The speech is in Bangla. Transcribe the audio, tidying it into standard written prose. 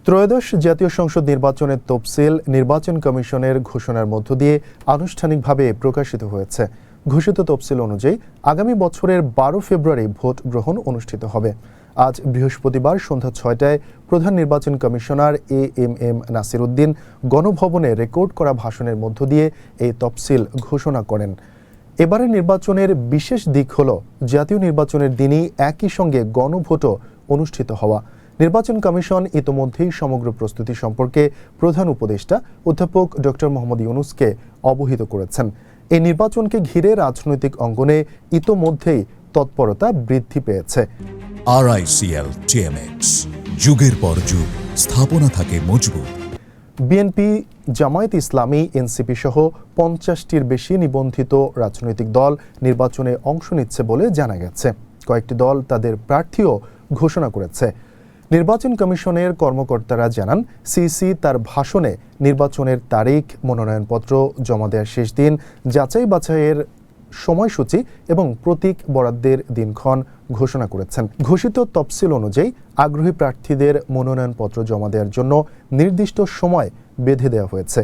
ত্রয়োদশ জাতীয় সংসদ নির্বাচনের তফসিল নির্বাচন কমিশনের ঘোষণার মধ্য দিয়ে আনুষ্ঠানিকভাবে প্রকাশিত হয়েছে। ঘোষিত তফসিল অনুযায়ী আগামী বছরের 12 ফেব্রুয়ারি ভোট গ্রহণ অনুষ্ঠিত হবে। আজ বৃহস্পতিবার সন্ধ্যা 6টায় প্রধান নির্বাচন কমিশনার এএমএম নাসির উদ্দিন গণভবনে রেকর্ড করা ভাষণের মধ্য দিয়ে এই তফসিল ঘোষণা করেন। এবারের নির্বাচনের বিশেষ দিক হল জাতীয় নির্বাচনের দিনই একই সঙ্গে গণভোটও অনুষ্ঠিত হওয়া। নির্বাচন কমিশন ইতোমধ্যেই সমগ্র প্রস্তুতি সম্পর্কে প্রধান উপদেষ্টা অধ্যাপক ডক্টর মোহাম্মদ ইউনূসকে অবহিত করেছেন। এই নির্বাচনকে ঘিরে রাজনৈতিক অঙ্গনে ইতোমধ্যেই তৎপরতা বৃদ্ধি পেয়েছে। RICL TMX, যুগের পর যুগ স্থাপনা থাকে মজবুত। বিএনপি, জামায়াত ইসলামী, এনসিপি সহ 50টির বেশি নিবন্ধিত রাজনৈতিক দল নির্বাচনে অংশ নিচ্ছে বলে জানা গেছে। কয়েকটি দল তাদের প্রার্থীও ঘোষণা করেছে। নির্বাচন কমিশনের কর্মকর্তারা জানান, সিইসি তার ভাষণে নির্বাচনের তারিখ, মনোনয়নপত্র জমা দেওয়ার শেষ দিন, যাচাই বাছাইয়ের সময়সূচি এবং প্রতীক বরাদ্দের দিনক্ষণ ঘোষণা করেছেন। ঘোষিত তফসিল অনুযায়ী আগ্রহী প্রার্থীদের মনোনয়নপত্র জমা দেওয়ার জন্য নির্দিষ্ট সময় বেঁধে দেওয়া হয়েছে।